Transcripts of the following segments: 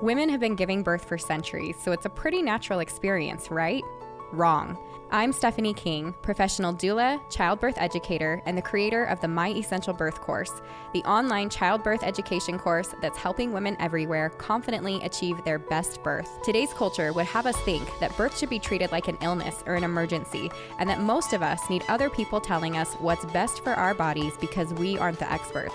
Women have been giving birth for centuries, so it's a pretty natural experience, right? Wrong. I'm Stephanie King, professional doula, childbirth educator, and the creator of the My Essential Birth course, the online childbirth education course that's helping women everywhere confidently achieve their best birth. Today's culture would have us think that birth should be treated like an illness or an emergency, and that most of us need other people telling us what's best for our bodies because we aren't the experts.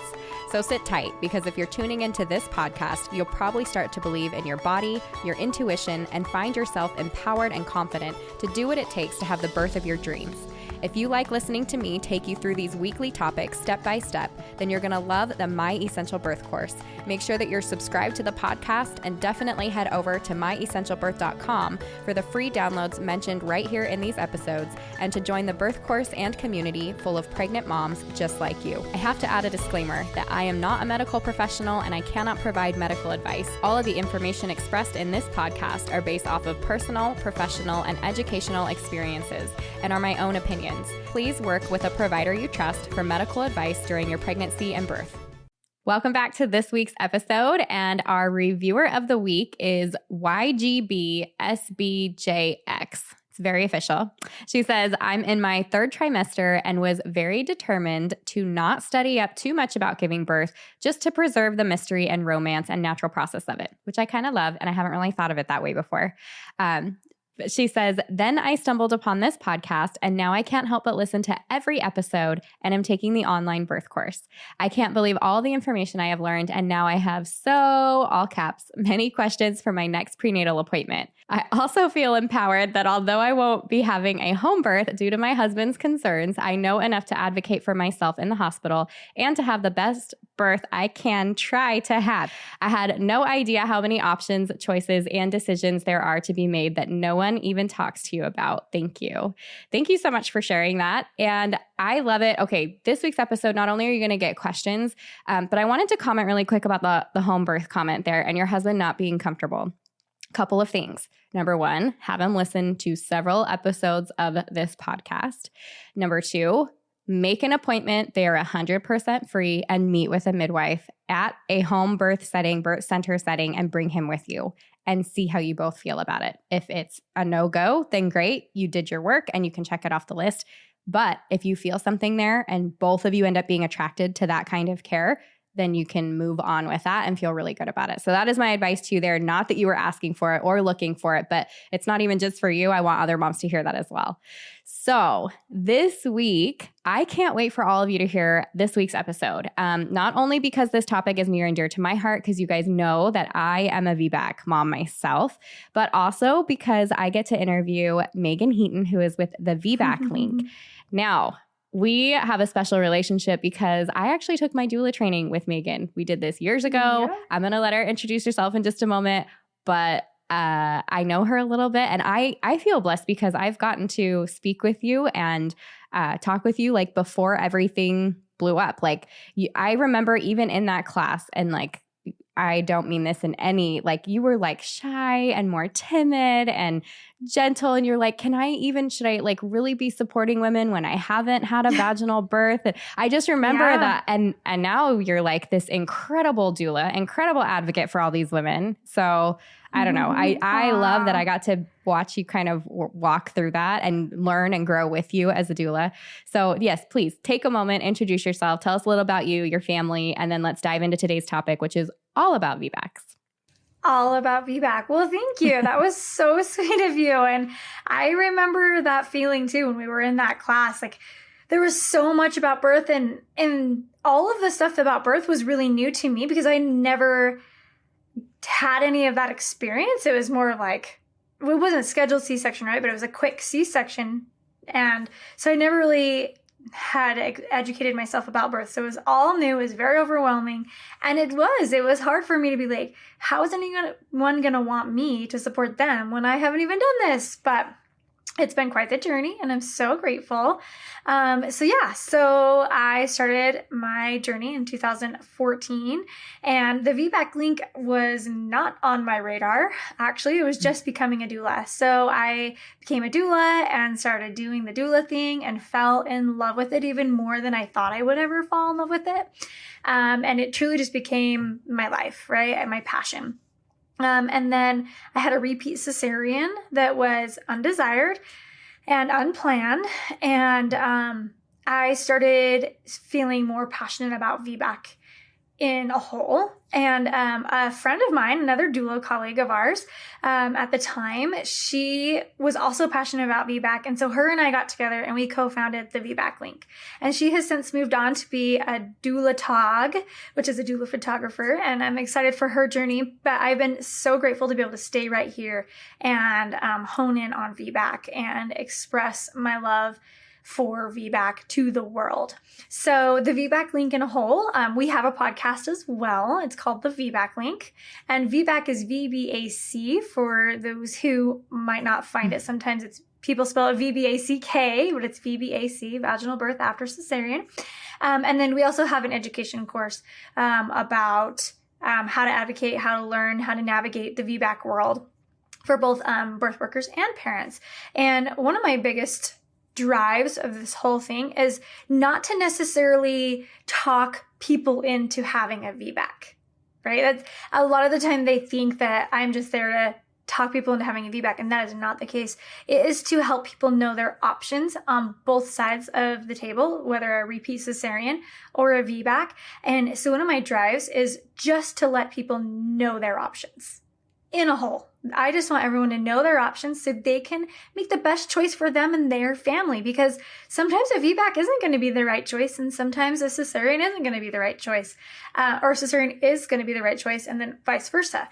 So sit tight, because if you're tuning into this podcast, you'll probably start to believe in your body, your intuition, and find yourself empowered and confident to do what it takes to have the birth of your dreams. If you like listening to me take you through these weekly topics step by step, then you're going to love the My Essential Birth course. Make sure that you're subscribed to the podcast, and definitely head over to myessentialbirth.com for the free downloads mentioned right here in these episodes, and to join the birth course and community full of pregnant moms just like you. I have to add a disclaimer that I am not a medical professional and I cannot provide medical advice. All of the information expressed in this podcast are based off of personal, professional, and educational experiences and are my own opinions. Please work with a provider you trust for medical advice during your pregnancy and birth. Welcome back to this week's episode, and our reviewer of the week is YGBSBJX. It's very official. She says, I'm in my third trimester and was very determined to not study up too much about giving birth, just to preserve the mystery and romance and natural process of it, which I kind of love, and I haven't really thought of it that way before. But she says, then I stumbled upon this podcast, and now I can't help but listen to every episode, and am taking the online birth course. I can't believe all the information I have learned, and now I have all caps, many questions for my next prenatal appointment. I also feel empowered that although I won't be having a home birth due to my husband's concerns, I know enough to advocate for myself in the hospital and to have the best birth I can try to have. I had no idea how many options, choices, and decisions there are to be made that no one even talks to you about. Thank you. Thank you so much for sharing that. And I love it. Okay, this week's episode, not only are you going to get questions, but I wanted to comment really quick about the home birth comment there and your husband not being comfortable. Couple of things. Number one, have him listen to several episodes of this podcast. Number two, make an appointment. They are 100% free, and meet with a midwife at a home birth center setting, and bring him with you and see how you both feel about it. If it's a no-go, then great. You did your work and you can check it off the list. But if you feel something there and both of you end up being attracted to that kind of care, then you can move on with that and feel really good about it. So that is my advice to you there. Not that you were asking for it or looking for it, but it's not even just for you. I want other moms to hear that as well. So this week, I can't wait for all of you to hear this week's episode. Not only because this topic is near and dear to my heart, because you guys know that I am a VBAC mom myself, but also because I get to interview Meagan Heaton, who is with the VBAC Link. Now, we have a special relationship because I actually took my doula training with Meagan. We did this years ago. Yeah. I'm going to let her introduce herself in just a moment, but I know her a little bit, and I feel blessed because I've gotten to speak with you and talk with you like before everything blew up. Like I remember even in that class, and like, I don't mean this in any, like you were like shy and more timid and gentle. And you're like, should I like really be supporting women when I haven't had a vaginal birth? And I just remember that. And now you're like this incredible doula, incredible advocate for all these women. So I don't know. I love that I got to watch you kind of walk through that and learn and grow with you as a doula. So yes, please take a moment, introduce yourself, tell us a little about you, your family, and then let's dive into today's topic, which is all about VBACs. All about VBAC. Well, thank you. That was so sweet of you. And I remember that feeling too when we were in that class. Like there was so much about birth, and all of the stuff about birth was really new to me because I never had any of that experience. It was more like, it wasn't a scheduled C-section, right? But it was a quick C-section. And so I never really had educated myself about birth. So it was all new. It was very overwhelming. And it was hard for me to be like, how is anyone going to want me to support them when I haven't even done this? But it's been quite the journey, and I'm so grateful. So I started my journey in 2014, and the VBAC Link was not on my radar. Actually, it was just becoming a doula. So I became a doula and started doing the doula thing and fell in love with it even more than I thought I would ever fall in love with it. And it truly just became my life, right? And my passion. And then I had a repeat cesarean that was undesired and unplanned. And I started feeling more passionate about VBAC in a whole. And a friend of mine, another doula colleague of ours, at the time, she was also passionate about VBAC. And so her and I got together and we co-founded the VBAC Link. And she has since moved on to be a doulatog, which is a doula photographer. And I'm excited for her journey. But I've been so grateful to be able to stay right here and hone in on VBAC and express my love for VBAC to the world. So the VBAC Link in a whole, we have a podcast as well. It's called the VBAC Link, and VBAC is VBAC for those who might not find it. Sometimes people spell it VBACK, but it's VBAC, vaginal birth after cesarean. And then we also have an education course about how to advocate, how to learn, how to navigate the VBAC world for both birth workers and parents. And one of my biggest drives of this whole thing is not to necessarily talk people into having a VBAC, right? That's a lot of the time they think that I'm just there to talk people into having a VBAC, and that is not the case. It is to help people know their options on both sides of the table, whether a repeat cesarean or a VBAC. And so one of my drives is just to let people know their options in a whole. I just want everyone to know their options so they can make the best choice for them and their family, because sometimes a VBAC isn't going to be the right choice, and sometimes a cesarean isn't going to be the right choice, or cesarean is going to be the right choice, and then vice versa.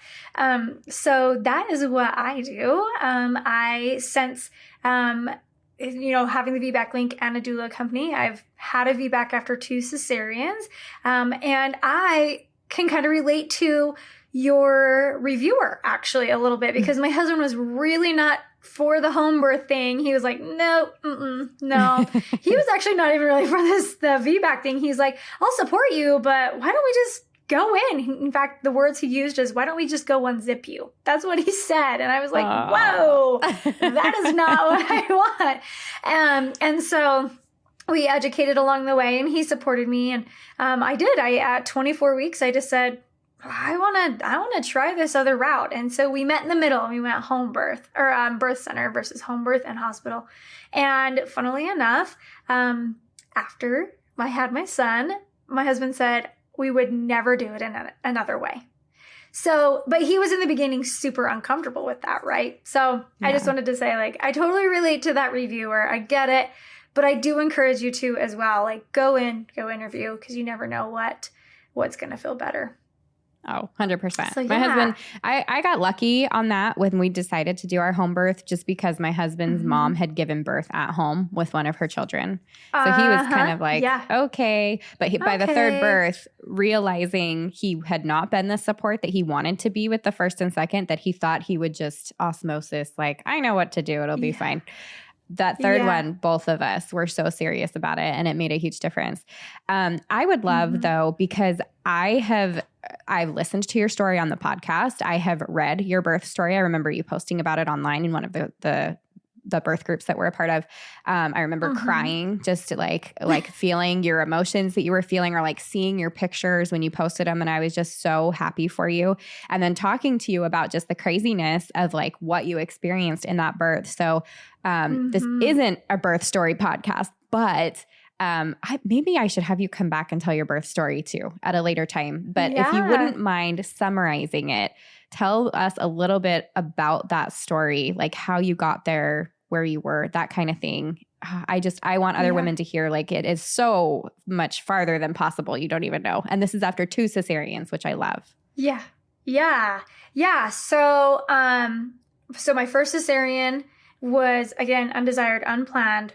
So that is what I do. I since having the VBAC Link and a doula company, I've had a VBAC after 2 cesareans, and I can kind of relate to your reviewer actually a little bit, because my husband was really not for the home birth thing. He was like, no. He was actually not even really for the VBAC thing. He's like, I'll support you, but why don't we just go in? In fact, the words he used is, why don't we just go unzip you? That's what he said. And I was like, whoa, that is not what I want. And so we educated along the way, and he supported me. And at 24 weeks, I just said, I want to try this other route. And so we met in the middle. We went home birth, or birth center versus home birth and hospital. And funnily enough, after I had my son, my husband said we would never do it in another way. So, but he was in the beginning super uncomfortable with that, right? So yeah. I just wanted to say, I totally relate to that reviewer. I get it. But I do encourage you to as well, go interview, because you never know what's going to feel better. Oh, 100%. So, yeah. My husband, I got lucky on that when we decided to do our home birth, just because my husband's mom had given birth at home with one of her children. So he was kind of like, okay. But by the third birth, realizing he had not been the support that he wanted to be with the first and second, that he thought he would just osmosis, I know what to do. It'll be fine. That third one, both of us were so serious about it, and it made a huge difference. I would love, though, because I've listened to your story on the podcast. I have read your birth story. I remember you posting about it online in one of the birth groups that we're a part of. I remember crying, just like feeling your emotions that you were feeling, or seeing your pictures when you posted them. And I was just so happy for you. And then talking to you about just the craziness of what you experienced in that birth. So this isn't a birth story podcast, but maybe I should have you come back and tell your birth story too at a later time. But if you wouldn't mind summarizing it, tell us a little bit about that story, how you got there, where you were, that kind of thing. I want other women to hear, it is so much farther than possible. You don't even know. And this is after 2 cesareans, which I love. Yeah. So my first cesarean was, again, undesired, unplanned.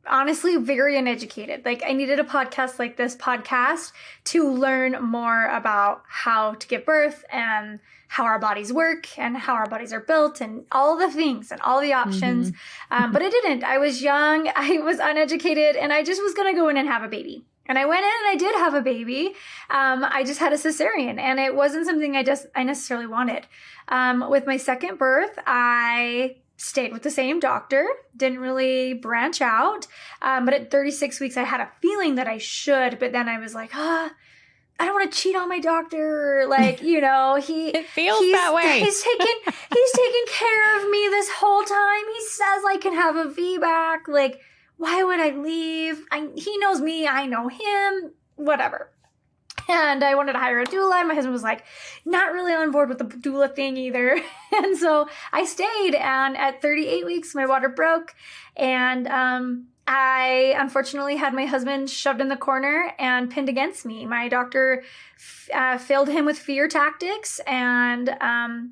Honestly, very uneducated. I needed a podcast like this podcast to learn more about how to give birth and how our bodies work and how our bodies are built and all the things and all the options. But I didn't. I was young. I was uneducated, and I just was going to go in and have a baby. And I went in and I did have a baby. I just had a cesarean, and it wasn't something I necessarily wanted. With my second birth, I stayed with the same doctor, didn't really branch out. But at 36 weeks, I had a feeling that I should, but then I was like, I don't want to cheat on my doctor. Like, you know, it feels that way. He's taken care of me this whole time. He says I can have a VBAC. Like, why would I leave? He knows me. I know him. Whatever. And I wanted to hire a doula. And my husband was like, not really on board with the doula thing either. And so I stayed. And at 38 weeks, my water broke. And I unfortunately had my husband shoved in the corner and pinned against me. My doctor failed him with fear tactics, and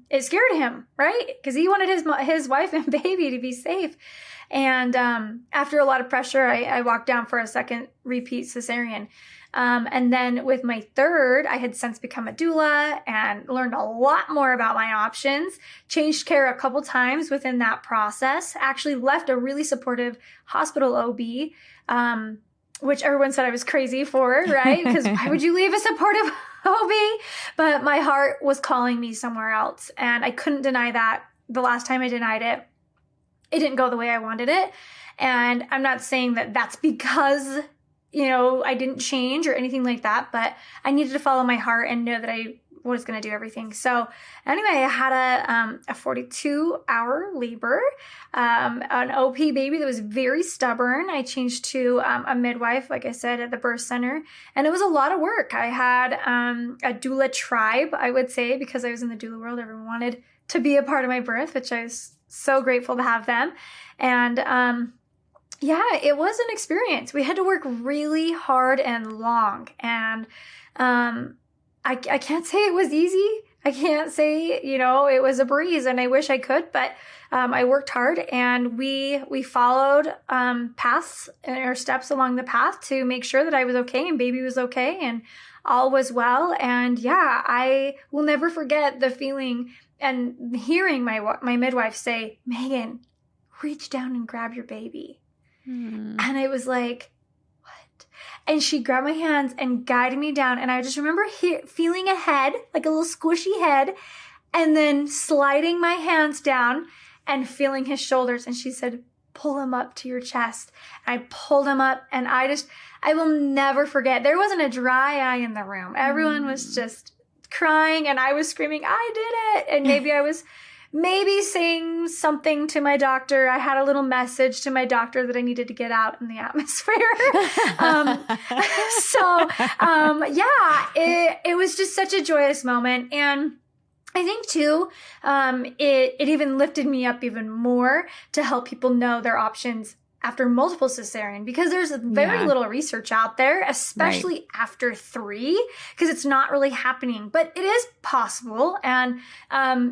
it scared him, right? Because he wanted his wife and baby to be safe. And after a lot of pressure, I walked down for a second repeat cesarean. And then with my third, I had since become a doula and learned a lot more about my options, changed care a couple times within that process, actually left a really supportive hospital OB, which everyone said I was crazy for, right? Because why would you leave a supportive OB? But my heart was calling me somewhere else. And I couldn't deny that. The last time I denied it, it didn't go the way I wanted it. And I'm not saying that that's because, you know, I didn't change or anything like that, but I needed to follow my heart and know that I was going to do everything. So anyway, I had a 42-hour labor, an OP baby that was very stubborn. I changed to a midwife, like I said, at the birth center, and it was a lot of work. I had a doula tribe, I would say, because I was in the doula world. Everyone wanted to be a part of my birth, which I was so grateful to have them. And yeah, it was an experience. We had to work really hard and long. And I can't say it was easy. I can't say, you know, it was a breeze, and I wish I could, but I worked hard, and we followed paths or steps along the path to make sure that I was okay and baby was okay and all was well. And yeah, I will never forget the feeling and hearing my midwife say, "Meagan, reach down and grab your baby." And I was like, what? And she grabbed my hands and guided me down. And I just remember feeling a head, like a little squishy head, and then sliding my hands down and feeling his shoulders. And she said, pull him up to your chest. And I pulled him up, and I will never forget. There wasn't a dry eye in the room. Everyone was just crying, and I was screaming, I did it. And maybe I was saying something to my doctor. I had a little message to my doctor that I needed to get out in the atmosphere. It was just such a joyous moment. And I think too, it even lifted me up even more to help people know their options after multiple cesarean, because there's very little research out there, especially after 3, because it's not really happening, but it is possible. And,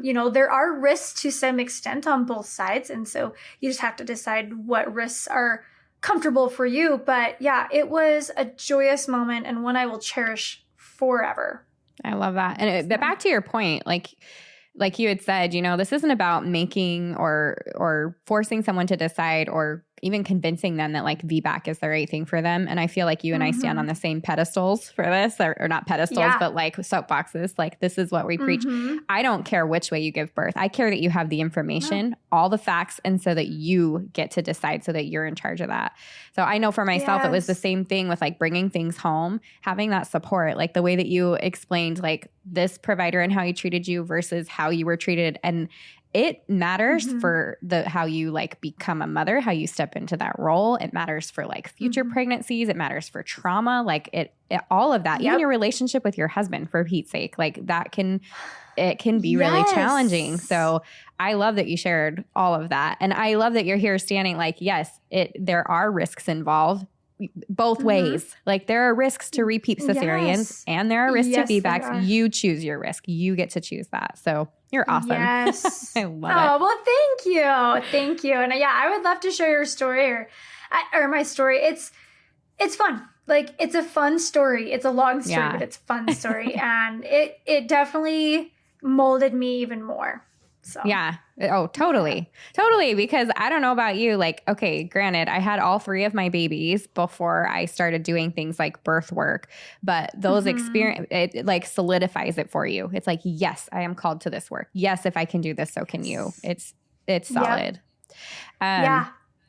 you know, there are risks to some extent on both sides. And so you just have to decide what risks are comfortable for you. But yeah, it was a joyous moment and one I will cherish forever. I love that. And back to your point, like you had said, you know, this isn't about making or forcing someone to decide or even convincing them that like VBAC is the right thing for them. And I feel like you and I stand on the same pedestals for this, or not pedestals, but like soapboxes. Like, this is what we preach. I don't care which way you give birth. I care that you have the information, all the facts, and so that you get to decide, so that you're in charge of that. So I know for myself, it was the same thing with like bringing things home, having that support, like the way that you explained like this provider and how he treated you versus how you were treated. And it matters for how you like become a mother, how you step into that role. It matters for like future pregnancies. It matters for trauma, like it all of that, even your relationship with your husband, for Pete's sake, like it can be really challenging. So I love that you shared all of that. And I love that you're here standing like, yes, there are risks involved both ways. Like, there are risks to repeat cesareans and there are risks to VBACs. You choose your risk. You get to choose that. So you're awesome. Yes. I love it. Oh, well, thank you. Thank you. And yeah, I would love to share your story or my story. It's fun. Like, it's a fun story. It's a long story, but it's a fun story. And it definitely molded me even more. So. Yeah. Oh, totally. Totally. Because I don't know about you. Like, okay, granted, I had all 3 of my babies before I started doing things like birth work, but those experience, it like solidifies it for you. It's like, yes, I am called to this work. Yes, if I can do this, so can you. It's solid.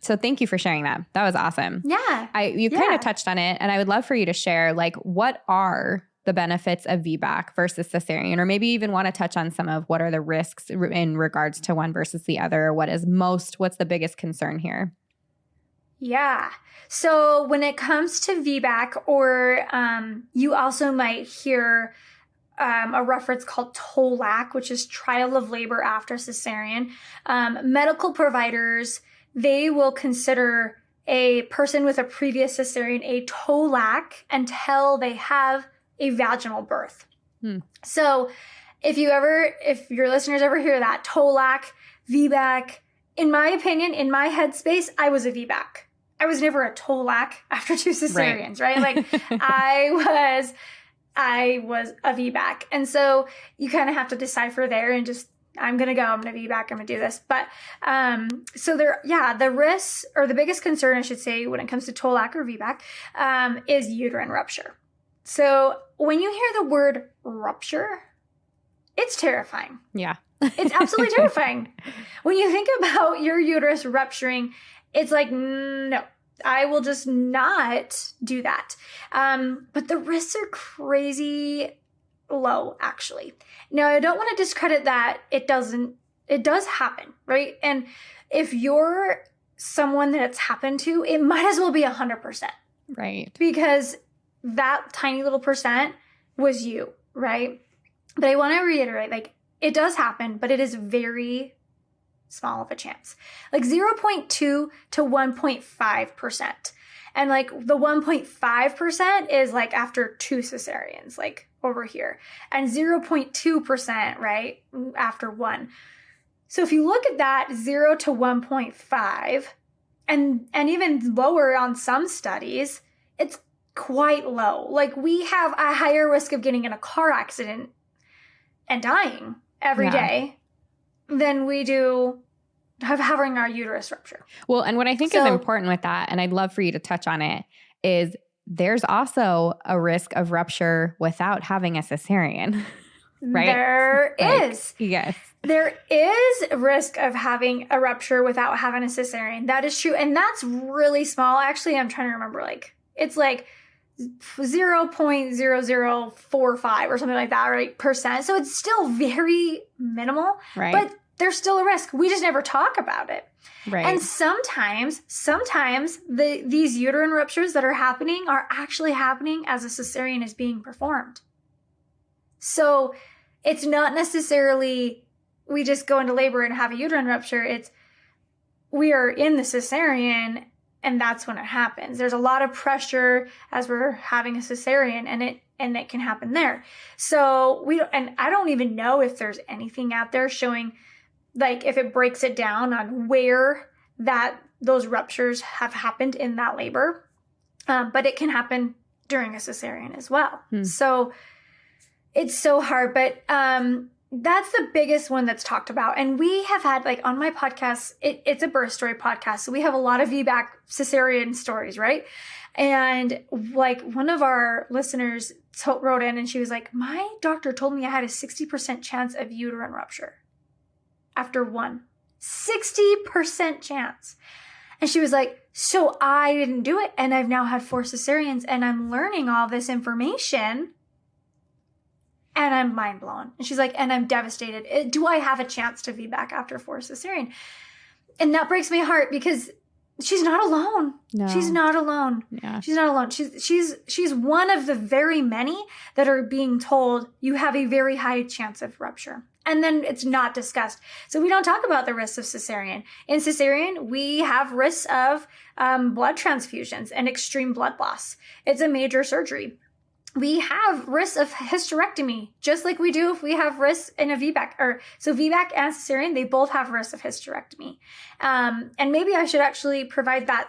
So thank you for sharing that. That was awesome. Yeah. You kind of touched on it, and I would love for you to share, like, what are the benefits of VBAC versus cesarean, or maybe even want to touch on some of what are the risks in regards to one versus the other? What's the biggest concern here? Yeah. So when it comes to VBAC, or you also might hear a reference called TOLAC, which is trial of labor after cesarean. Medical providers, they will consider a person with a previous cesarean a TOLAC until they have a vaginal birth. So if your listeners ever hear that, TOLAC, VBAC, in my opinion, in my headspace, I was a VBAC. I was never a TOLAC after 2 cesareans, right? Like I was a VBAC. And so you kind of have to decipher there and just, I'm going to VBAC, I'm going to do this. But, so the risks, or the biggest concern, I should say, when it comes to TOLAC or VBAC, is uterine rupture. So when you hear the word rupture, it's terrifying. Yeah. It's absolutely terrifying. When you think about your uterus rupturing, it's like, no, I will just not do that. But the risks are crazy low, actually. Now, I don't want to discredit that it does happen, right? And if you're someone that it's happened to, it might as well be 100%. Right. Because that tiny little percent was you, right? But I want to reiterate, like, it does happen, but it is very small of a chance. Like 0.2 to 1.5%. And like the 1.5% is like after 2 cesareans, like over here. And 0.2%, right, after 1. So if you look at that 0 to 1.5, and even lower on some studies, it's quite low. Like we have a higher risk of getting in a car accident and dying every day than we do having our uterus rupture. Well, and what I think is important with that, and I'd love for you to touch on it, is there's also a risk of rupture without having a cesarean, right? There is. Yes. There is a risk of having a rupture without having a cesarean. That is true. And that's really small. Actually, I'm trying to remember, like, it's like 0.0045 or something like that, right? Percent. So it's still very minimal, right? But there's still a risk. We just never talk about it. Right. And sometimes these uterine ruptures that are happening are actually happening as a cesarean is being performed. So it's not necessarily we just go into labor and have a uterine rupture. It's we are in the cesarean and that's when it happens. There's a lot of pressure as we're having a cesarean and it can happen there. So I don't even know if there's anything out there showing, like, if it breaks it down on where those ruptures have happened in that labor. But it can happen during a cesarean as well. So it's so hard, but that's the biggest one that's talked about. And we have had, like, on my podcast, it's a birth story podcast. So we have a lot of VBAC cesarean stories, right? And like one of our listeners wrote in and she was like, my doctor told me I had a 60% chance of uterine rupture after 1. 60% chance. And she was like, so I didn't do it. And I've now had 4 cesareans and I'm learning all this information. And I'm mind blown. And she's like, and I'm devastated. Do I have a chance to VBAC after 4 cesarean? And that breaks my heart because she's not alone. No. She's not alone. Yeah. She's not alone. She's one of the very many that are being told you have a very high chance of rupture. And then it's not discussed. So we don't talk about the risks of cesarean. In cesarean, we have risks of blood transfusions and extreme blood loss. It's a major surgery. We have risks of hysterectomy, just like we do if we have risks in a VBAC. So VBAC and cesarean, they both have risks of hysterectomy. And maybe I should actually provide that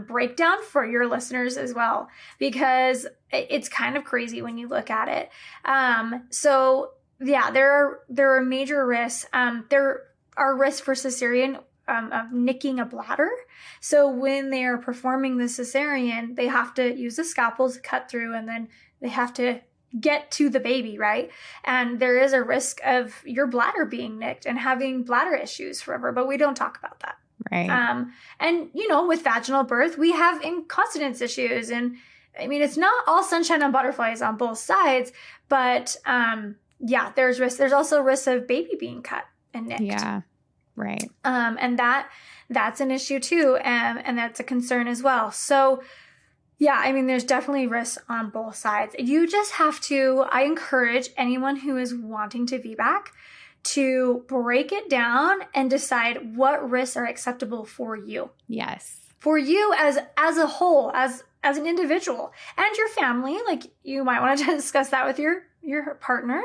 breakdown for your listeners as well, because it's kind of crazy when you look at it. So yeah, there are major risks. There are risks for cesarean of nicking a bladder. So when they are performing the cesarean, they have to use the scalpel to cut through, and then they have to get to the baby, right? And there is a risk of your bladder being nicked and having bladder issues forever, but we don't talk about that. Right. And with vaginal birth, we have incontinence issues, and I mean, it's not all sunshine and butterflies on both sides, but there's risk. There's also risk of baby being cut and nicked. Yeah, right. And that's an issue too, and that's a concern as well. So yeah, I mean, there's definitely risks on both sides. You just have to, I encourage anyone who is wanting to VBAC to break it down and decide what risks are acceptable for you. Yes. For you as a whole, as an individual and your family. Like, you might want to discuss that with your partner.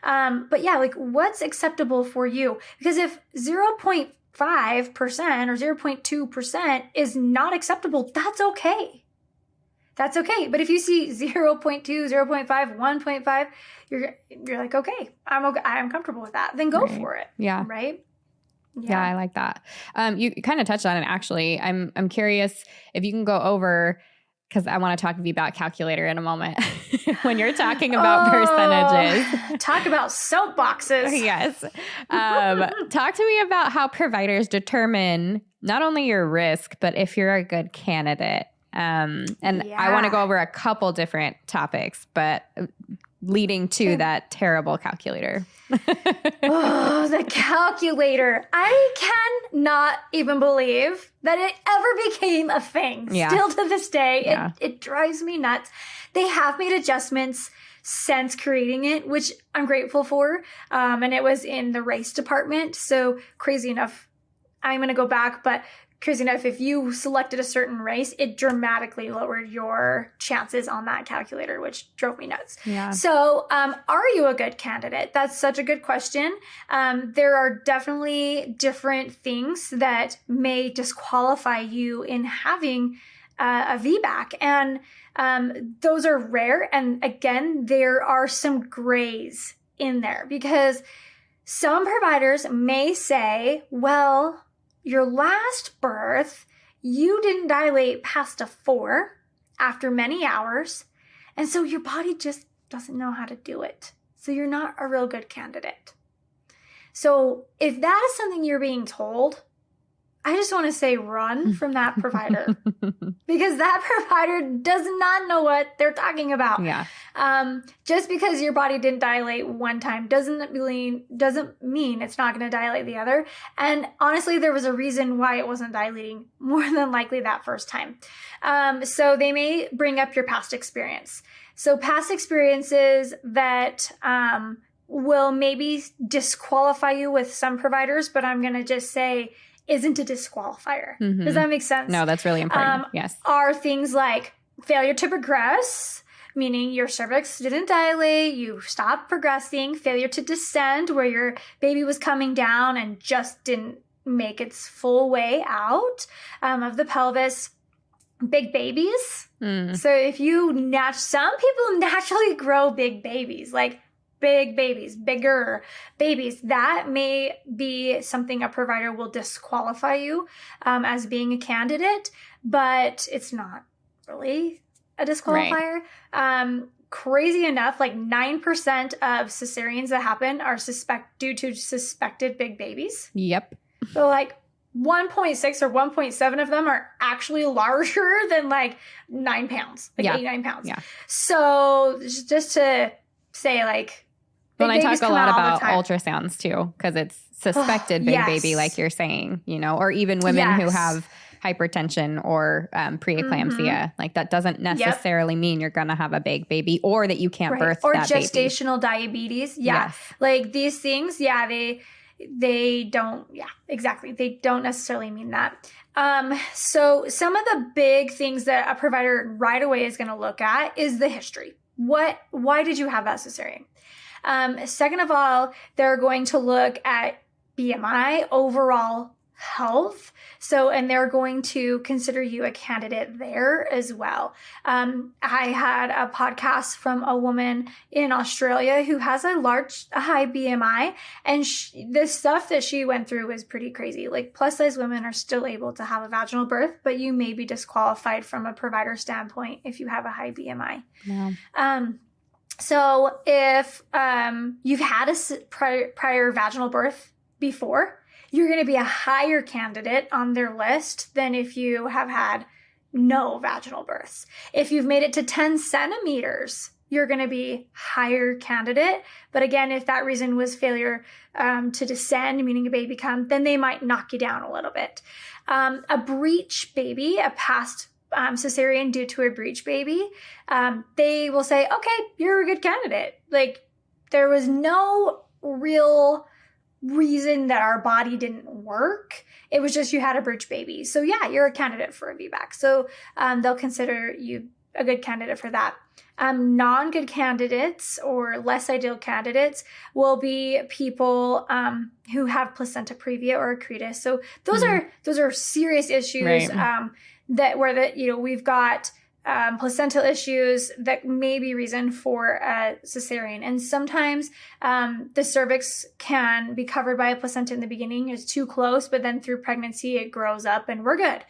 But yeah, like, what's acceptable for you? Because if 0.5% or 0.2% is not acceptable, that's okay. That's okay. But if you see 0.2, 0.5, 1.5, you're like, okay, I'm comfortable with that. Then go for it. Yeah. Right? Yeah, I like that. You kind of touched on it, actually. I'm curious if you can go over, because I want to talk VBAC calculator in a moment. When you're talking about percentages. Talk about soapboxes. Yes. Talk to me about how providers determine not only your risk, but if you're a good candidate. I want to go over a couple different topics, but leading to that terrible calculator. Oh, the calculator. I cannot even believe that it ever became a thing. Yeah. Still to this day, Yeah. it drives me nuts. They have made adjustments since creating it, which I'm grateful for. And it was in the race department. So crazy enough, I'm going to go back, but crazy enough, if you selected a certain race, it dramatically lowered your chances on that calculator, which drove me nuts. Yeah. So, are you a good candidate? That's such a good question. There are definitely different things that may disqualify you in having a VBAC. And those are rare. And again, there are some grays in there because some providers may say, well, your last birth, you didn't dilate past a 4 after many hours. And so your body just doesn't know how to do it. So you're not a real good candidate. So if that is something you're being told, I just want to say run from that provider because that provider does not know what they're talking about. Yeah. Just because your body didn't dilate one time doesn't mean it's not going to dilate the other. And honestly, there was a reason why it wasn't dilating more than likely that first time. So they may bring up your past experience. So past experiences that will maybe disqualify you with some providers, but I'm going to just say isn't a disqualifier. Mm-hmm. Does that make sense? No, that's really important. Yes. Are things like failure to progress, meaning your cervix didn't dilate, you stopped progressing, failure to descend, where your baby was coming down and just didn't make its full way out of the pelvis. Big babies. So if some people naturally grow big babies, like big babies, bigger babies, that may be something a provider will disqualify you as being a candidate, but it's not really a disqualifier. Right. Crazy enough, like 9% of cesareans that happen are due to suspected big babies. Yep. So like 1.6 or 1.7 of them are actually larger than like 9 pounds, like 8-9 pounds. Yeah. So just to say, like, well, I talk a lot about ultrasounds too, because it's suspected big yes. baby, like you're saying, or even women who have hypertension or preeclampsia. Mm-hmm. Like that doesn't necessarily mean you're going to have a big baby or that you can't birth or that baby. Or gestational diabetes. Yeah. Yes. Like these things, they don't, exactly. They don't necessarily mean that. So some of the big things that a provider right away is going to look at is the history. Why did you have that cesarean? Second of all, they're going to look at BMI, overall health. And they're going to consider you a candidate there as well. I had a podcast from a woman in Australia who has a high BMI, and the stuff that she went through was pretty crazy. Like plus size women are still able to have a vaginal birth, but you may be disqualified from a provider standpoint if you have a high BMI. Yeah. So if you've had a prior vaginal birth before, you're going to be a higher candidate on their list than if you have had, no vaginal births. If you've made it to 10 centimeters, you're going to be higher candidate. But again, if that reason was failure to descend, meaning a baby come, then they might knock you down a little bit. A breech baby, a past cesarean due to a breech baby, they will say, okay, you're a good candidate. Like, there was no real reason that our body didn't work. It was just you had a breech baby. So yeah, you're a candidate for a VBAC. So they'll consider you a good candidate for that. Non-good candidates or less ideal candidates will be people who have placenta previa or accretus. So those are serious issues, right. We've got placental issues that may be reason for a cesarean. And sometimes the cervix can be covered by a placenta in the beginning. It's too close, but then through pregnancy, it grows up and we're good.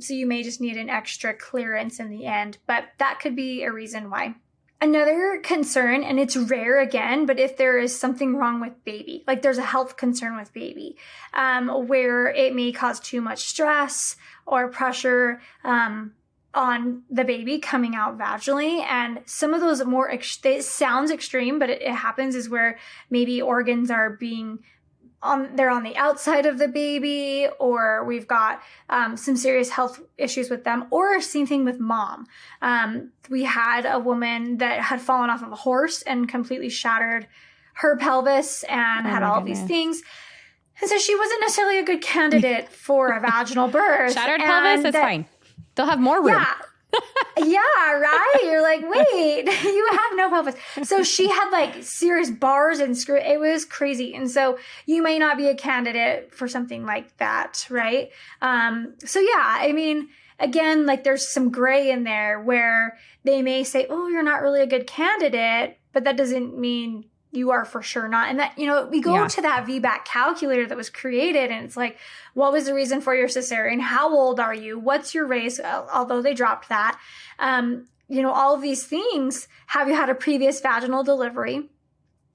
So you may just need an extra clearance in the end, but that could be a reason why. Another concern, and it's rare again, but if there is something wrong with baby, like there's a health concern with baby, where it may cause too much stress or pressure, on the baby coming out vaginally. And some of those it sounds extreme, but it happens is where maybe organs are they're on the outside of the baby, or we've got some serious health issues with them, or same thing with mom. We had a woman that had fallen off of a horse and completely shattered her pelvis and had all these things. And so she wasn't necessarily a good candidate for a vaginal birth. Shattered pelvis is fine. They'll have more room. Yeah, right? You're like, wait, you have no pelvis. So she had like serious bars and screw. It was crazy. And so you may not be a candidate for something like that, right? So yeah, I mean, again, like there's some gray in there where they may say, oh, you're not really a good candidate, but that doesn't mean you are for sure not. And that, we go to that VBAC calculator that was created, and it's like, what was the reason for your cesarean? How old are you? What's your race? Although they dropped that. All of these things. Have you had a previous vaginal delivery?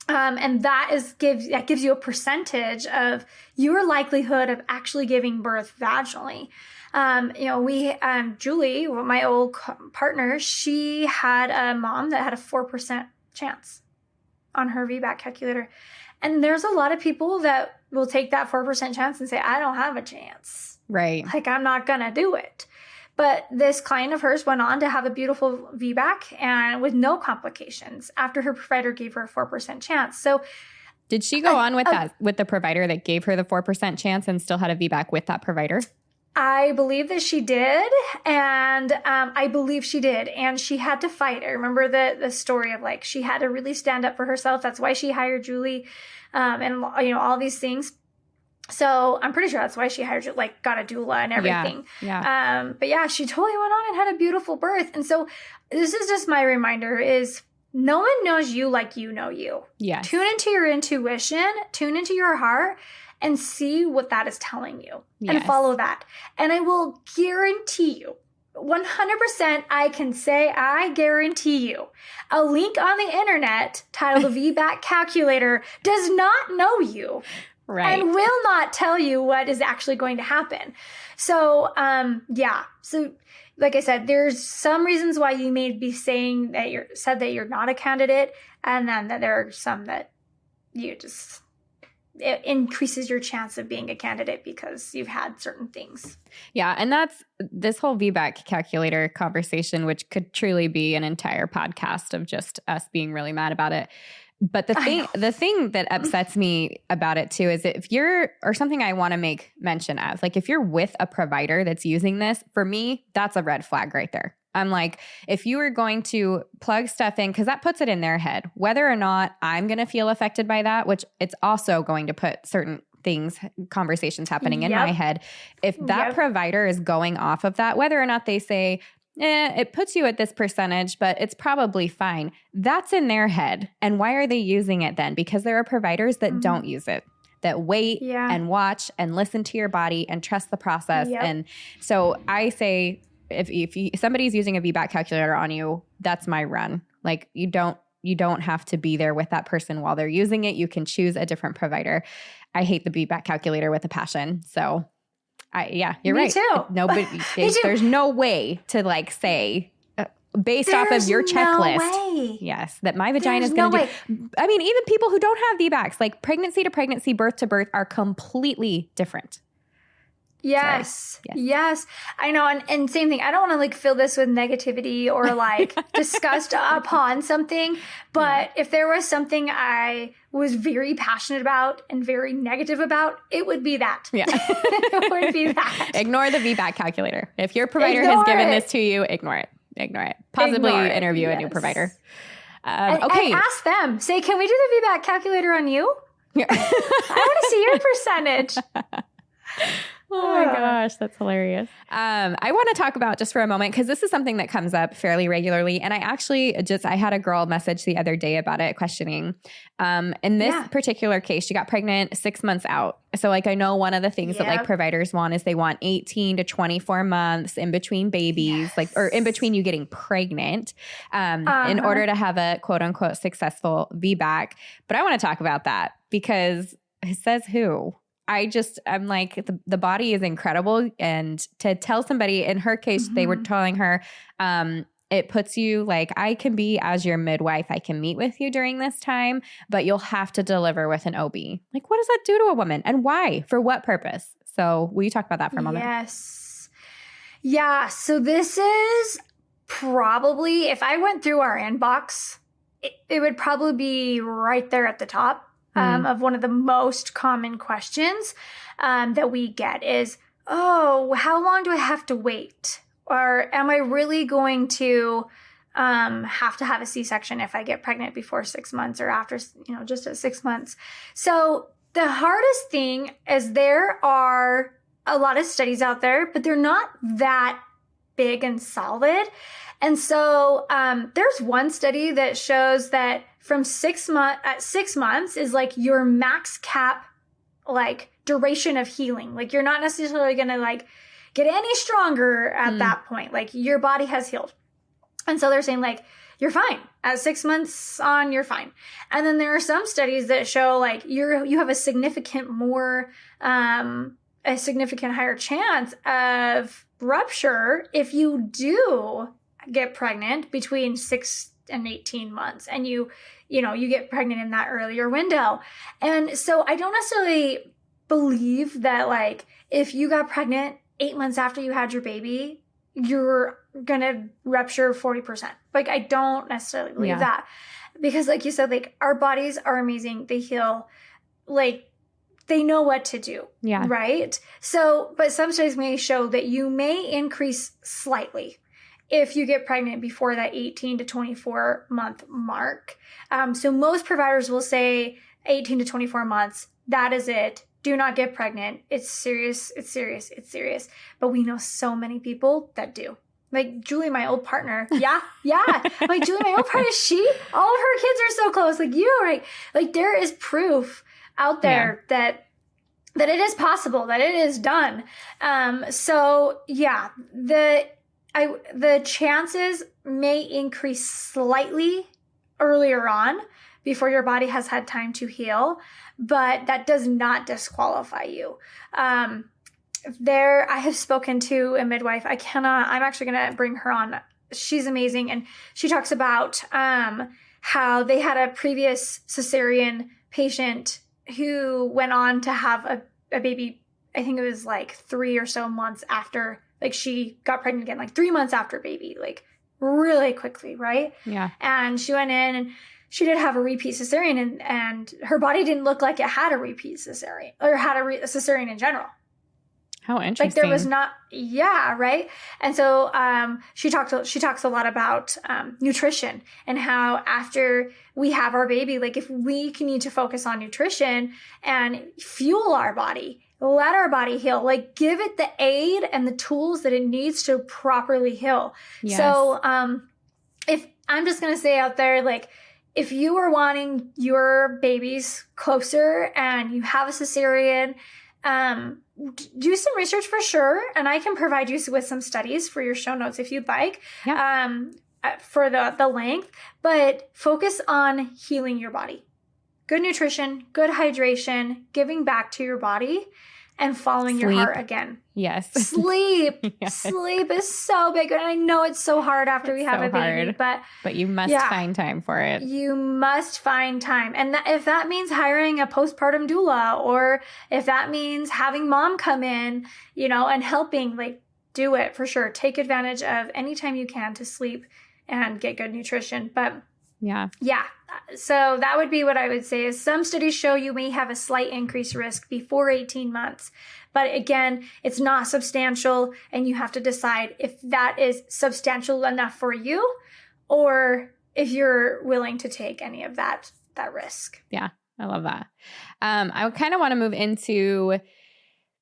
And that gives you a percentage of your likelihood of actually giving birth vaginally. Julie, my old partner, she had a mom that had a 4% chance on her VBAC calculator. And there's a lot of people that will take that 4% chance and say, I don't have a chance. Right. Like, I'm not going to do it. But this client of hers went on to have a beautiful VBAC and with no complications after her provider gave her a 4% chance. So did she go on with the provider that gave her the 4% chance and still had a VBAC with that provider? I believe that she did, and I believe she did, and she had to fight. I remember the story of like she had to really stand up for herself. That's why she hired Julie, and all these things. So I'm pretty sure that's why she hired, like, got a doula and everything. Yeah. But yeah, she totally went on and had a beautiful birth. And so this is just my reminder: is no one knows you like you know you. Yes. Tune into your intuition. Tune into your heart. And see what that is telling you, and follow that. And I will guarantee you, 100%, I can say I guarantee you, a link on the internet titled the VBAC calculator does not know you. Right. And will not tell you what is actually going to happen. So, So, like I said, there's some reasons why you may be saying that you're not a candidate, and then that there are some that it increases your chance of being a candidate because you've had certain things. Yeah. And that's this whole VBAC calculator conversation, which could truly be an entire podcast of just us being really mad about it. But the thing that upsets me about it too is or something I want to make mention of, like if you're with a provider that's using this, for me, that's a red flag right there. I'm like, if you were going to plug stuff in, because that puts it in their head, whether or not I'm going to feel affected by that, which it's also going to put certain conversations happening in my head. If that provider is going off of that, whether or not they say, it puts you at this percentage, but it's probably fine. That's in their head. And why are they using it then? Because there are providers that don't use it, that wait and watch and listen to your body and trust the process. And so I say, if somebody's using a VBAC calculator on you, that's my run. Like you don't have to be there with that person while they're using it. You can choose a different provider. I hate the VBAC calculator with a passion. So Yeah, you're Me right. too. Nobody, Me too. there's no way to like say based off of your checklist. No way. Yes, that my vagina is There's going to no do. I mean, even people who don't have VBACs, like pregnancy to pregnancy, birth to birth, are completely different. Yes. Yes. Yes. I know. And same thing. I don't want to like fill this with negativity or like disgust upon something. But if there was something I was very passionate about and very negative about, it would be that. Yeah. It would be that. Ignore the VBAC calculator. If your provider has given this to you, ignore it. Ignore it. Possibly interview a new provider. Okay. And ask them. Say, can we do the VBAC calculator on you? I want to see your percentage. Oh my gosh, that's hilarious. I want to talk about just for a moment, because this is something that comes up fairly regularly. And I actually I had a girl message the other day about it, questioning. In this particular case, she got pregnant 6 months out. So like, I know one of the things that like providers want is they want 18 to 24 months in between babies, like, or in between you getting pregnant, in order to have a quote unquote successful VBAC. But I want to talk about that because it says who? I'm like, the body is incredible. And to tell somebody, in her case, they were telling her, it puts you like, I can be as your midwife. I can meet with you during this time, but you'll have to deliver with an OB. Like, what does that do to a woman and why? For what purpose? So will you talk about that for a moment? Yes. Yeah. So this is probably, if I went through our inbox, it would probably be right there at the top. Of one of the most common questions that we get is, oh, how long do I have to wait? Or am I really going to have to have a C-section if I get pregnant before 6 months or after, just at 6 months? So the hardest thing is there are a lot of studies out there, but they're not that big and solid. And so there's one study that shows that from 6 months is like your max cap, like duration of healing. Like you're not necessarily going to like get any stronger at that point. Like your body has healed. And so they're saying like, you're fine. At 6 months on, you're fine. And then there are some studies that show like you have a significant higher chance of rupture if you do get pregnant between 6 and 18 months and you get pregnant in that earlier window. And so I don't necessarily believe that like if you got pregnant 8 months after you had your baby, you're gonna rupture 40%. Like I don't necessarily believe that, because like you said, like our bodies are amazing. They heal, like they know what to do. Yeah. Right. So, but some studies may show that you may increase slightly if you get pregnant before that 18 to 24 month mark. So most providers will say 18 to 24 months. That is it. Do not get pregnant. It's serious. It's serious. It's serious. But we know so many people that do. Like Julie, my old partner. Yeah. Like Julie, my old partner, all of her kids are so close. Like you, right? Like there is proof out there that it is possible, that it is done. So yeah, the chances may increase slightly earlier on before your body has had time to heal, but that does not disqualify you. I have spoken to a midwife. I'm actually going to bring her on. She's amazing. And she talks about how they had a previous cesarean patient who went on to have a baby. I think it was like 3 or so months after, like she got pregnant again, like 3 months after baby, like really quickly. Right. Yeah. And she went in and she did have a repeat cesarean and her body didn't look like it had a repeat cesarean or had a cesarean in general. How interesting. Like there was not, right. And so she talks a lot about nutrition and how after we have our baby, like if we need to focus on nutrition and fuel our body, let our body heal, like give it the aid and the tools that it needs to properly heal. Yes. So if I'm just going to say out there, like if you are wanting your babies closer and you have a cesarean, do some research for sure. And I can provide you with some studies for your show notes if you'd like, for the length, but focus on healing your body. Good nutrition, good hydration, giving back to your body. and following your heart again. Yes. Sleep. Yes. Sleep is so big. And I know it's so hard after we have a baby, but you must find time for it. You must find time. And if that means hiring a postpartum doula, or if that means having mom come in, you know, and helping, like, do it for sure. Take advantage of any time you can to sleep and get good nutrition. But yeah. So that would be what I would say is some studies show you may have a slight increased risk before 18 months. But again, it's not substantial, and you have to decide if that is substantial enough for you, or if you're willing to take any of that risk. Yeah, I love that. I kind of want to move into,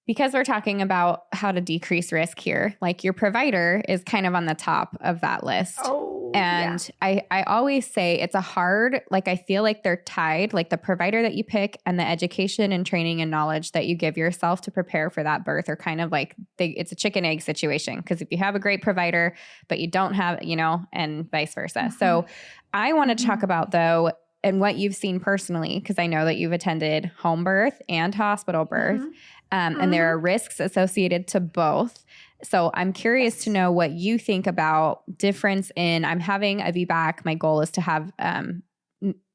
because we're talking about how to decrease risk here, like your provider is kind of on the top of that list. And I always say it's a hard, like, I feel like they're tied, like the provider that you pick and the education and training and knowledge that you give yourself to prepare for that birth are kind of like, it's a chicken egg situation. Because if you have a great provider, but you don't have, you know, and vice versa. Mm-hmm. So I want to talk about, though, and what you've seen personally, because I know that you've attended home birth and hospital birth, and there are risks associated to both. So I'm curious to know what you think about difference in, I'm having a VBAC. My goal is to have a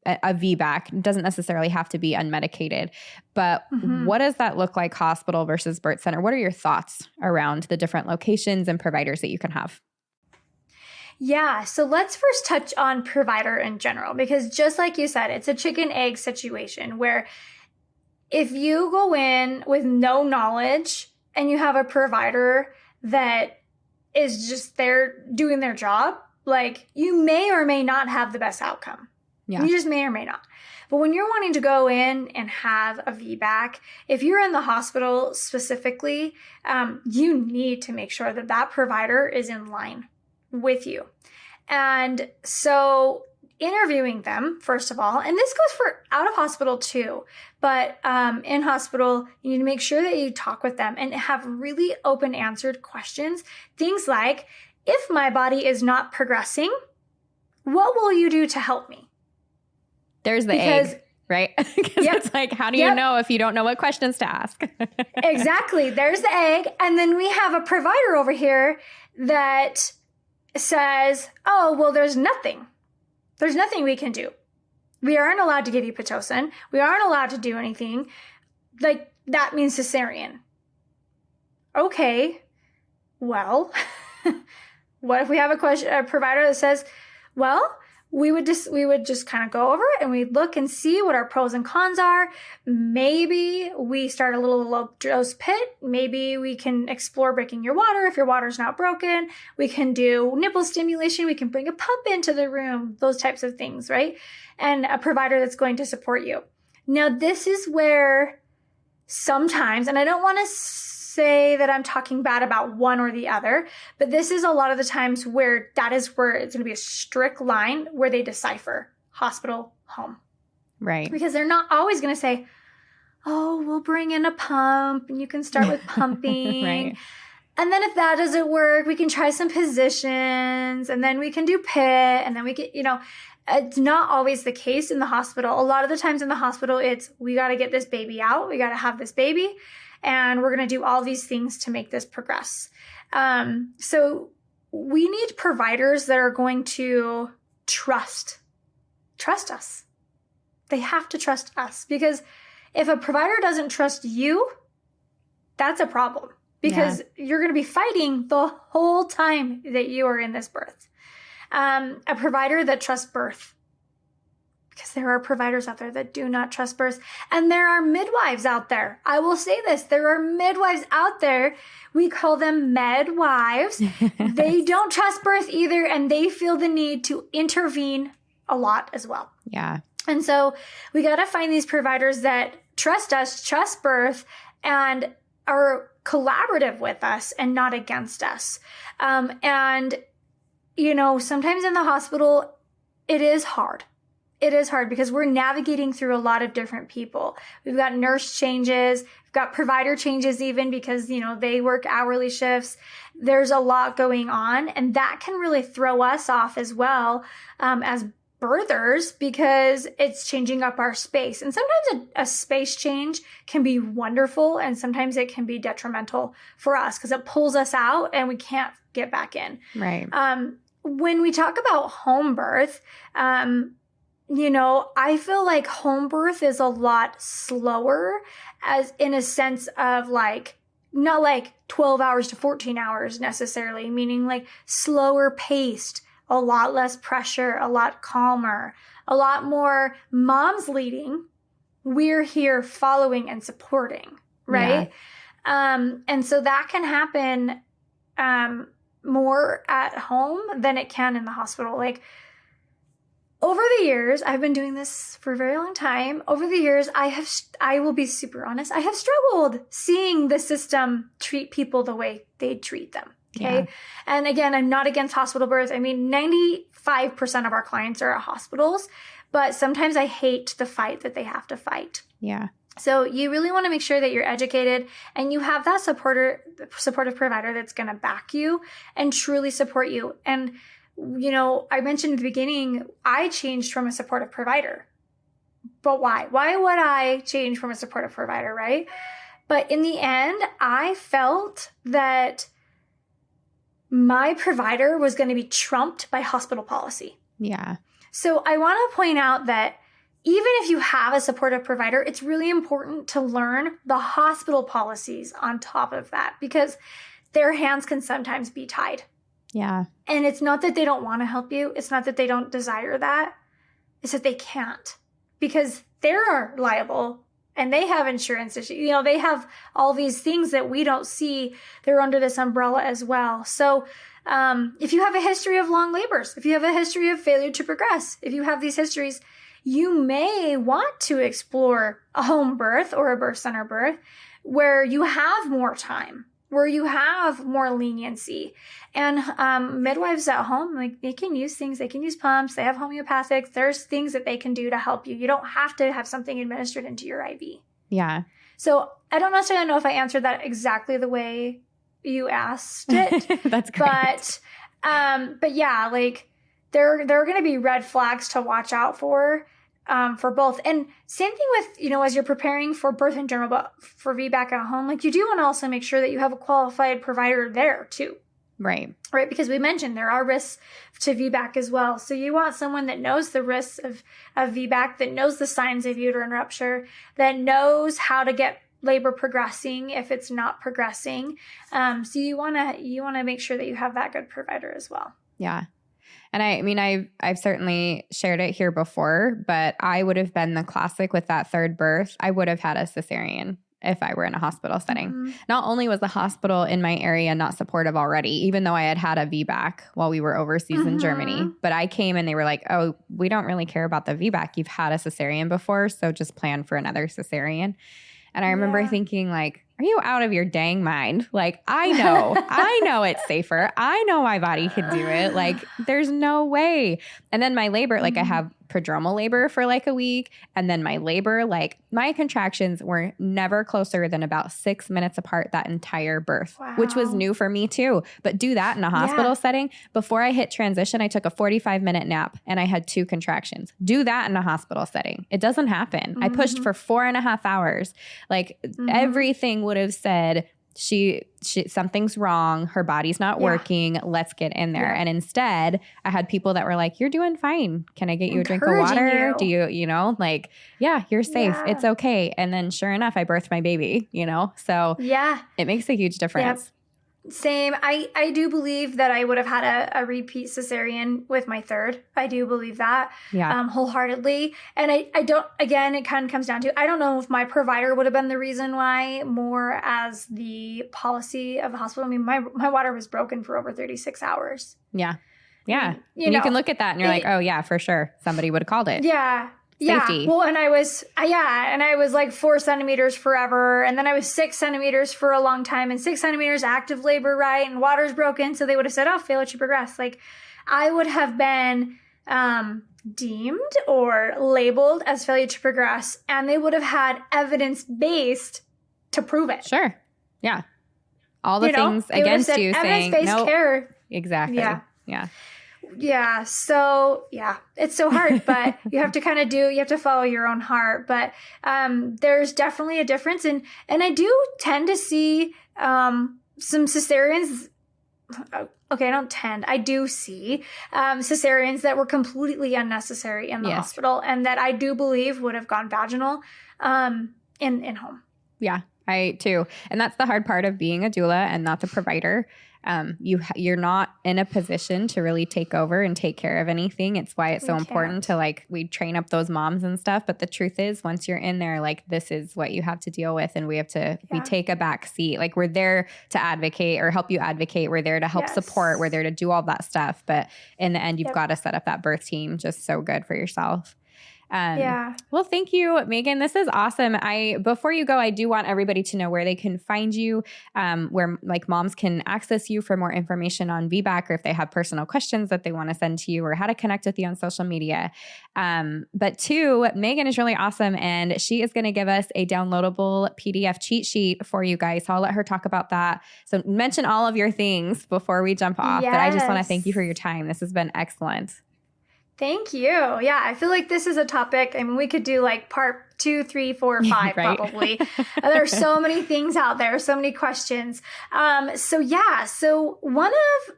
VBAC. It doesn't necessarily have to be unmedicated, but what does that look like, hospital versus birth center? What are your thoughts around the different locations and providers that you can have? Yeah, so let's first touch on provider in general, because just like you said, it's a chicken egg situation where if you go in with no knowledge and you have a provider that is just there doing their job, like, you may or may not have the best outcome. Yeah. You just may or may not. But when you're wanting to go in and have a VBAC, if you're in the hospital specifically, you need to make sure that that provider is in line with you. And so interviewing them, first of all, and this goes for out of hospital too, but in hospital, you need to make sure that you talk with them and have really open answered questions. Things like, if my body is not progressing, what will you do to help me? There's the egg, right? Because it's like, how do you know if you don't know what questions to ask? Exactly. There's the egg. And then we have a provider over here that says, oh, well, there's nothing. There's nothing we can do. We aren't allowed to give you Pitocin. We aren't allowed to do anything. Like, that means cesarean. Okay, well, what if we have a provider that says, well, we would just kind of go over it and we'd look and see what our pros and cons are. Maybe we start a little low dose pit. Maybe we can explore breaking your water if your water's not broken. We can do nipple stimulation. We can bring a pump into the room, those types of things, right? And a provider that's going to support you. Now, this is where sometimes, and I don't want to say that I'm talking bad about one or the other, but this is a lot of the times where that is where it's going to be a strict line where they decipher hospital, home. Right. Because they're not always going to say, oh, we'll bring in a pump and you can start with pumping. Right. And then if that doesn't work, we can try some positions and then we can do PIT and then we get, it's not always the case in the hospital. A lot of the times in the hospital, it's, we got to get this baby out. We got to have this baby. And we're going to do all these things to make this progress. So we need providers that are going to trust us. They have to trust us, because if a provider doesn't trust you, that's a problem, because you're going to be fighting the whole time that you are in this birth. A provider that trusts birth, because there are providers out there that do not trust birth. And there are midwives out there. I will say this. There are midwives out there. We call them medwives. They don't trust birth either. And they feel the need to intervene a lot as well. Yeah. And so we got to find these providers that trust us, trust birth, and are collaborative with us and not against us. And, sometimes in the hospital, it is hard. It is hard because we're navigating through a lot of different people. We've got nurse changes, we've got provider changes even because, they work hourly shifts. There's a lot going on, and that can really throw us off as well as birthers because it's changing up our space. And sometimes a space change can be wonderful, and sometimes it can be detrimental for us because it pulls us out and we can't get back in. Right. When we talk about home birth, you know, I feel like home birth is a lot slower, as in a sense of like, not like 12 hours to 14 hours necessarily, meaning like slower paced, a lot less pressure, a lot calmer, a lot more moms leading. We're here following and supporting, right? Yeah. And so that can happen more at home than it can in the hospital. Like, over the years, I've been doing this for a very long time. Over the years, I will be super honest, I have struggled seeing the system treat people the way they treat them. Okay. Yeah. And again, I'm not against hospital birth. I mean, 95% of our clients are at hospitals, but sometimes I hate the fight that they have to fight. Yeah. So you really want to make sure that you're educated and you have that supportive provider that's going to back you and truly support you. And, you know, I mentioned at the beginning, I changed from a supportive provider. But why? Why would I change from a supportive provider, right? But in the end, I felt that my provider was going to be trumped by hospital policy. Yeah. So I want to point out that even if you have a supportive provider, it's really important to learn the hospital policies on top of that, because their hands can sometimes be tied. Yeah. And it's not that they don't want to help you. It's not that they don't desire that. It's that they can't, because they're liable and they have insurance issues. You know, they have all these things that we don't see. They're under this umbrella as well. So if you have a history of long labors, if you have a history of failure to progress, if you have these histories, you may want to explore a home birth or a birth center birth where you have more time, where you have more leniency. And midwives at home, like, they can use things, they can use pumps, they have homeopathics, there's things that they can do to help you. You don't have to have something administered into your IV. Yeah. So I don't necessarily know if I answered that exactly the way you asked it. That's great. But yeah, like, there are going to be red flags to watch out for both. And same thing with, you know, as you're preparing for birth in general, but for VBAC at home, like, you do want to also make sure that you have a qualified provider there too. Right. Right. Because we mentioned there are risks to VBAC as well. So you want someone that knows the risks of VBAC, that knows the signs of uterine rupture, that knows how to get labor progressing if it's not progressing. So you want to make sure that you have that good provider as well. Yeah. And I mean, I've certainly shared it here before, but I would have been the classic with that third birth. I would have had a cesarean if I were in a hospital setting. Mm-hmm. Not only was the hospital in my area not supportive already, even though I had a VBAC while we were overseas in Germany, but I came and they were like, oh, we don't really care about the VBAC. You've had a cesarean before, so just plan for another cesarean. And I remember thinking, like, are you out of your dang mind? Like, I know it's safer. I know my body can do it. Like, there's no way. And then my labor, like, I have prodromal labor for like a week. And then my labor, like, my contractions were never closer than about 6 minutes apart that entire birth, which was new for me too. But do that in a hospital setting. Before I hit transition, I took a 45-minute nap and I had 2 contractions. Do that in a hospital setting. It doesn't happen. I pushed for 4.5 hours. Like, everything would have said, she something's wrong, her body's not working, let's get in there. And instead, I had people that were like, you're doing fine, can I get you a drink of water? Do you know, like, yeah, you're safe, it's okay. And then sure enough, I birthed my baby, you know. So it makes a huge difference. Same. I do believe that I would have had a repeat cesarean with my third. I do believe that wholeheartedly. And I don't, again, it kind of comes down to, I don't know if my provider would have been the reason why, more as the policy of the hospital. I mean, my water was broken for over 36 hours. Yeah. Yeah. You can look at that and you're like, oh yeah, for sure. Somebody would have called it. Yeah. Safety. Yeah. Well, and I was like 4 centimeters forever. And then I was 6 centimeters for a long time, and 6 centimeters active labor, right? And water's broken. So they would have said, oh, failure to progress. Like, I would have been deemed or labeled as failure to progress. And they would have had evidence-based to prove it. Sure. Yeah. All the things against you saying, no. Care. Exactly. Yeah. Yeah. So yeah, it's so hard, but you have to follow your own heart. But there's definitely a difference. And I do tend to see some cesareans. Okay, I do see cesareans that were completely unnecessary in the hospital, and that I do believe would have gone vaginal in home. Yeah, I too. And that's the hard part of being a doula and not the provider. You're not in a position to really take over and take care of anything. It's why it's so important to we train up those moms and stuff. But the truth is, once you're in there, this is what you have to deal with. And we take a back seat. We're there to advocate or help you advocate. We're there to help support. We're there to do all that stuff. But in the end, you've got to set up that birth team. Just so good for yourself. Well, thank you, Meagan. This is awesome. Before you go, I do want everybody to know where they can find you, where moms can access you for more information on VBAC, or if they have personal questions that they want to send to you, or how to connect with you on social media. But two, Meagan is really awesome, and she is going to give us a downloadable PDF cheat sheet for you guys. So I'll let her talk about that. So mention all of your things before we jump off. But I just want to thank you for your time. This has been excellent. Thank you. Yeah, I feel like this is a topic. I mean, we could do part 2, 3, 4, 5 probably. There are so many things out there, so many questions. So one of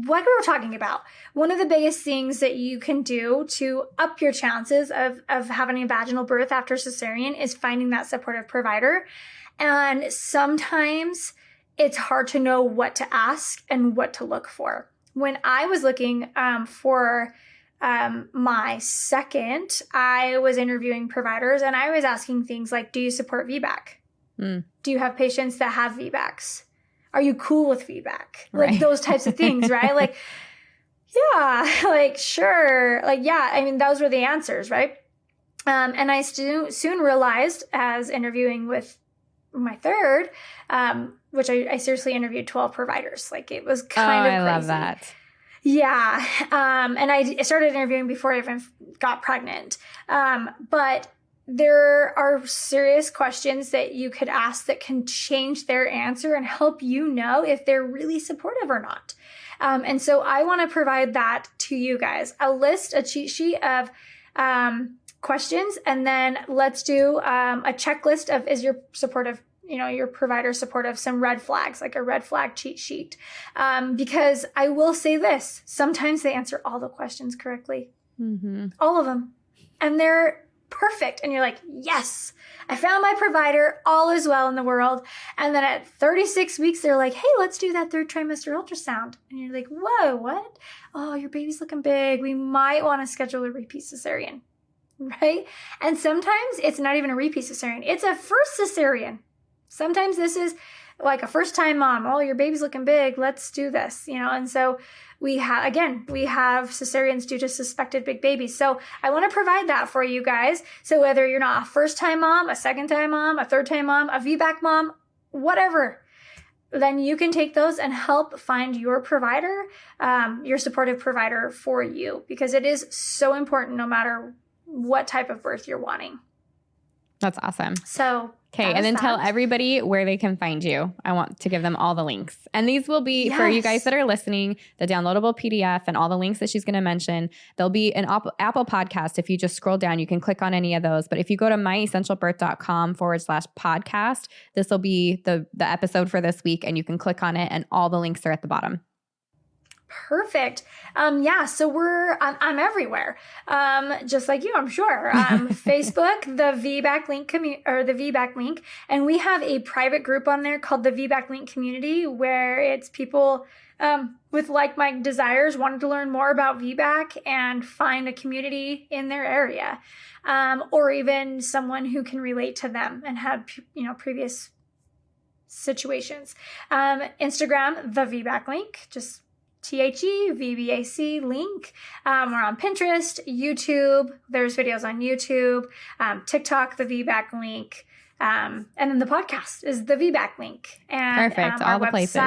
what we were talking about, one of the biggest things that you can do to up your chances of having a vaginal birth after cesarean is finding that supportive provider. And sometimes it's hard to know what to ask and what to look for. When I was looking for my second, I was interviewing providers, and I was asking things like, do you support VBAC? Do you have patients that have VBACs? Are you cool with VBAC? Those types of things, right? Sure. I mean, those were the answers, right? And I soon realized, as interviewing with my third, which I seriously interviewed 12 providers. It was kind of crazy. I love that. Yeah. And I started interviewing before I even got pregnant. But there are serious questions that you could ask that can change their answer and help you know if they're really supportive or not. And so I want to provide that to you guys, a cheat sheet of questions. And then let's do a checklist of, is your supportive, your provider supportive, some red flags, like a red flag cheat sheet. Because I will say this, sometimes they answer all the questions correctly, all of them. And they're perfect. And you're like, yes, I found my provider, all is well in the world. And then at 36 weeks, they're like, hey, let's do that 3rd trimester ultrasound. And you're like, whoa, what? Oh, your baby's looking big. We might want to schedule a repeat cesarean, right? And sometimes it's not even a repeat cesarean. It's a first cesarean. Sometimes this is like a first-time mom. Oh, your baby's looking big. Let's do this, And so we have cesareans due to suspected big babies. So I want to provide that for you guys. So whether you're not a first-time mom, a second-time mom, a third-time mom, a VBAC mom, whatever, then you can take those and help find your provider, your supportive provider for you, because it is so important no matter what type of birth you're wanting. That's awesome. So okay, and then tell everybody where they can find you. I want to give them all the links. And these will be, for you guys that are listening, the downloadable PDF and all the links that she's going to mention. There'll be an Apple podcast. If you just scroll down, you can click on any of those. But if you go to myessentialbirth.com/podcast, this will be the episode for this week, and you can click on it, and all the links are at the bottom. Perfect. So I'm everywhere. Just like you, I'm sure. Facebook, the VBAC Link the VBAC Link, and we have a private group on there called the VBAC Link community, where it's people with like-minded desires wanting to learn more about VBAC and find a community in their area, or even someone who can relate to them and had previous situations. Instagram, the VBAC Link, just VBAC Link. We're on Pinterest, YouTube. There's videos on YouTube, TikTok, the VBAC Link. And then the podcast is the VBAC Link. And perfect. All the places.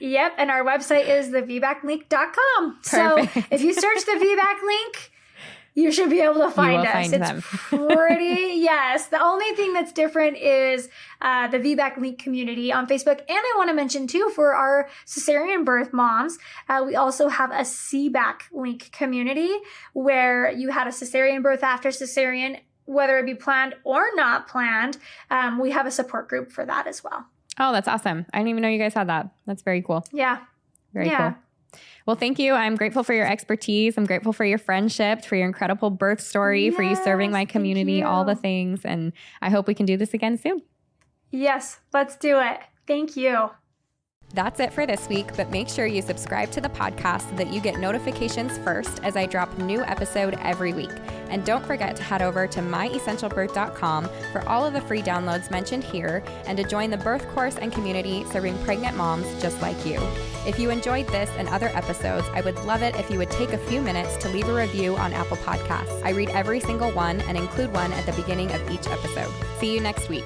Yep. And our website is thevbaclink.com. So if you search the VBAC Link, you should be able to find us. Find it's them. pretty, yes. The only thing that's different is the VBAC Link community on Facebook. And I want to mention too, for our cesarean birth moms, we also have a CBAC Link community where you had a cesarean birth after cesarean, whether it be planned or not planned. We have a support group for that as well. Oh, that's awesome. I didn't even know you guys had that. That's very cool. Yeah. Very cool. Well, thank you. I'm grateful for your expertise. I'm grateful for your friendship, for your incredible birth story, for you serving my community, all the things. And I hope we can do this again soon. Yes, let's do it. Thank you. That's it for this week, but make sure you subscribe to the podcast so that you get notifications first as I drop a new episode every week. And don't forget to head over to myessentialbirth.com for all of the free downloads mentioned here and to join the birth course and community serving pregnant moms just like you. If you enjoyed this and other episodes, I would love it if you would take a few minutes to leave a review on Apple Podcasts. I read every single one and include one at the beginning of each episode. See you next week.